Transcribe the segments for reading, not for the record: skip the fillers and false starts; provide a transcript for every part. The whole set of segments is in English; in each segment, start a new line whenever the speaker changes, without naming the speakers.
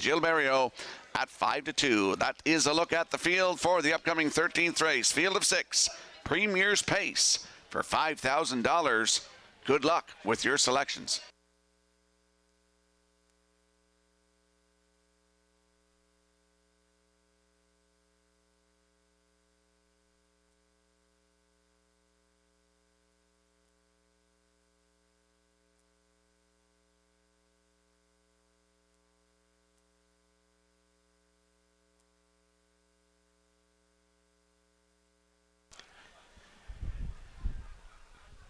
Gil Barrio at 5-2. That is a look at the field for the upcoming 13th race. Field of 6, Premier's Pace for $5,000. Good luck with your selections.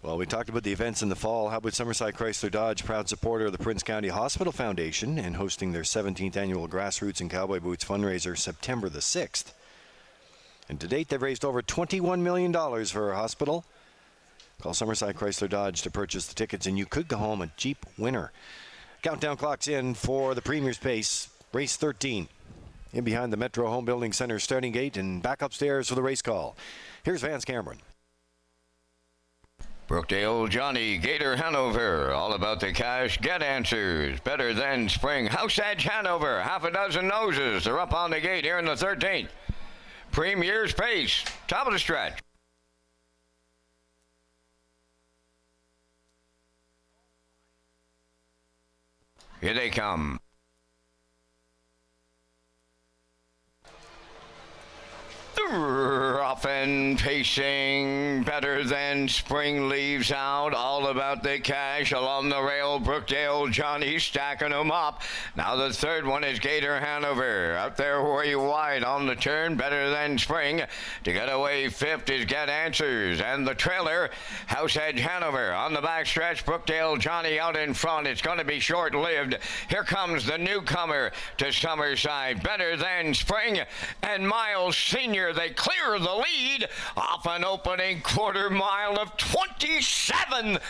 Well, we talked about the events in the fall. How about Summerside Chrysler Dodge, proud supporter of the Prince County Hospital Foundation and hosting their 17th annual Grassroots and Cowboy Boots fundraiser September the 6th. And to date, they've raised over $21 million for our hospital. Call Summerside Chrysler Dodge to purchase the tickets, and you could go home a Jeep winner. Countdown clocks in for the Premier's Pace, race 13. In behind the Metro Home Building Center starting gate and back upstairs for the race call. Here's Vance Cameron.
Brookdale Johnny, Gator Hanover, all about the cash, get answers, better than spring. House Edge Hanover, half a dozen noses, they're up on the gate here in the 13th. Premier's Pace, top of the stretch. Here they come. Rough and pacing, better than spring leaves out, all about the cash along the rail. Brookdale Johnny stacking them up. Now the third one is Gator Hanover, out there way wide on the turn, better than spring. To get away fifth is Get Answers, and the trailer, House Edge Hanover on the back stretch. Brookdale Johnny out in front. It's going to be short-lived. Here comes the newcomer to Summerside, better than spring, and Miles Senior. They clear the lead off an opening quarter mile of 27-1.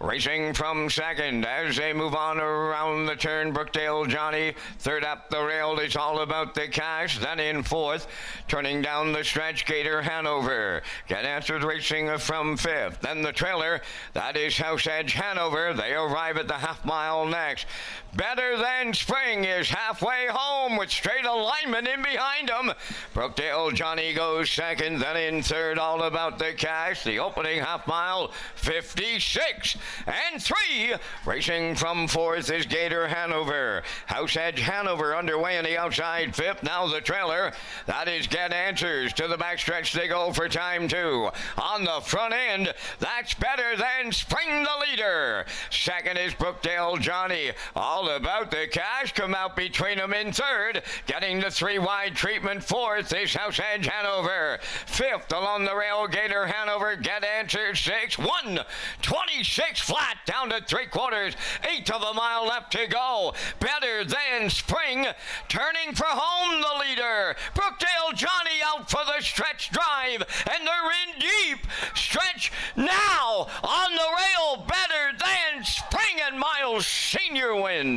Racing from second as they move on around the turn. Brookdale Johnny, third up the rail. It's all about the cash. Then in fourth, turning down the stretch, Gator Hanover. Get Answered racing from fifth. Then the trailer, that is House Edge Hanover. They arrive at the half mile next. Better Than Spring is halfway home with straight alignment in behind them. Brookdale Johnny goes second, then in third, all about the cash. The opening half mile, 56-3. Racing from fourth is Gator Hanover. House Edge Hanover underway in the outside fifth. Now the trailer, that is Get Answers. To the backstretch they go for time two. On the front end, that's Better Than Spring, the leader. Second is Brookdale Johnny. All about the cash, come out between them in third. Getting the three wide treatment fourth is House Edge Hanover. Fifth along the rail, Gator Hanover. Get Answered sixth. 1:26 flat down to three quarters. Eighth of a mile left to go. Better Than Spring turning for home, the leader. Brookdale Johnny out for the stretch drive, and they're in deep. Stretch now on the rail. Better Than Spring, and Miles Senior win.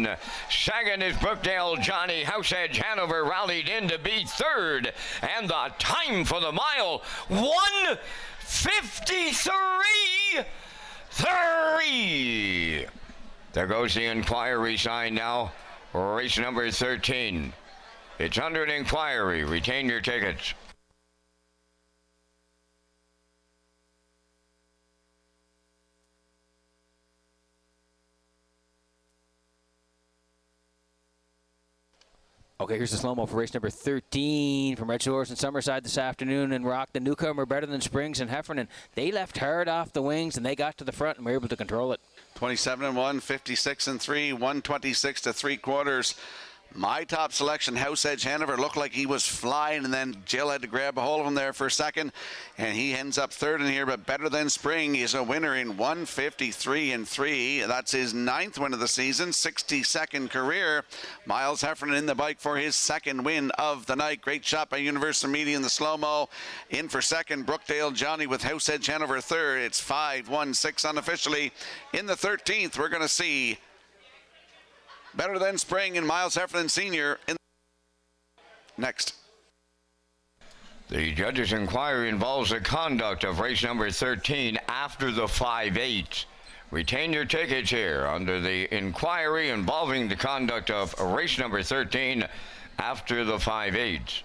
Second is Brookdale Johnny. House Edge Hanover rallied in to be third, and the time for the mile, 1:53.3. There goes the inquiry sign now. Race number 13. It's under an inquiry. Retain your tickets.
Okay, here's the slow-mo for race number 13 from Red Shores and Summerside this afternoon. And Rock, the newcomer, Better Than Springs and Heffernan. They left hard off the wings, and they got to the front and were able to control it.
27-1, 56-3, 126 to three quarters. My top selection, House Edge Hanover, looked like he was flying, and then Jill had to grab a hold of him there for a second, and he ends up third in here. But Better Than Spring is a winner in 1:53.3. That's his 9th win of the season, 62nd career. Miles Heffernan in the bike for his second win of the night. Great shot by Universal Media in the slow-mo. In for second, Brookdale Johnny with House Edge Hanover third. It's 5-1-6 unofficially. In the 13th, we're going to see Better Than Spring and Miles Heffernan Sr. Next.
The judge's inquiry involves the conduct of race number 13 after the 5-8. Retain your tickets here under the inquiry involving the conduct of race number 13 after the 5/8.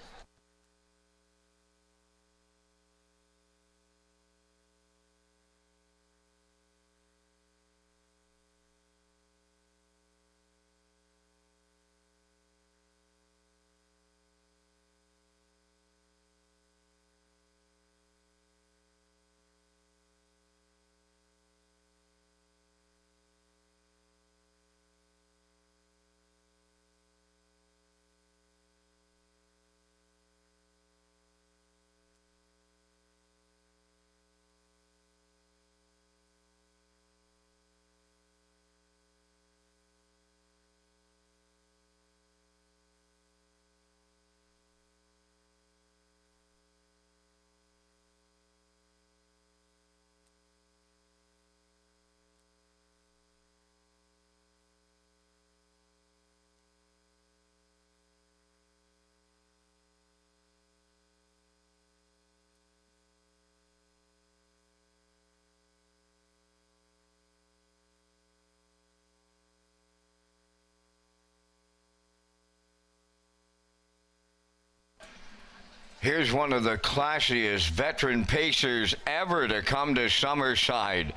Here's one of the classiest veteran pacers ever to come to Summerside.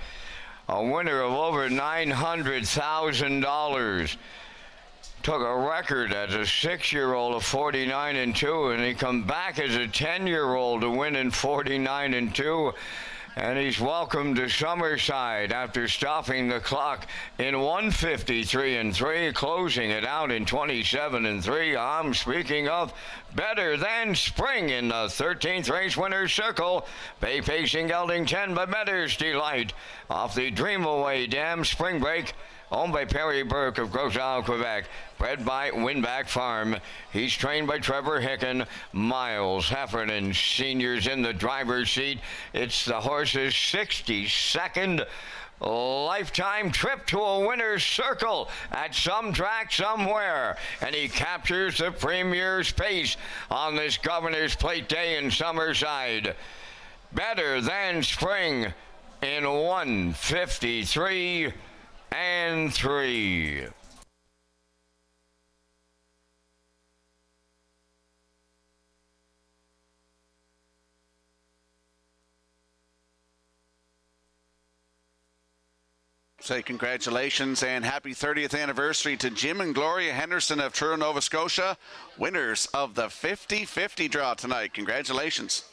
A winner of over $900,000. Took a record as a 6-year-old of 49-2, and he come back as a 10-year-old to win in 49-2. And he's welcome to Summerside after stopping the clock in 153-3, closing it out in 27-3. I'm speaking of Better Than Spring in the 13th race winner's circle. Bay pacing gelding 10 by Better's Delight off the Dream Away Dam Spring Break. Owned by Perry Burke of Gros Isle, Quebec. Bred by Winback Farm. He's trained by Trevor Hicken. Miles Heffernan Sr.'s in the driver's seat. It's the horse's 62nd lifetime trip to a winner's circle at some track somewhere. And he captures the Premier's pace on this Governor's Plate Day in Summerside. Better Than Spring in 153-3.
Say congratulations and happy 30th anniversary to Jim and Gloria Henderson of Truro, Nova Scotia, winners of the 50-50 draw tonight. Congratulations.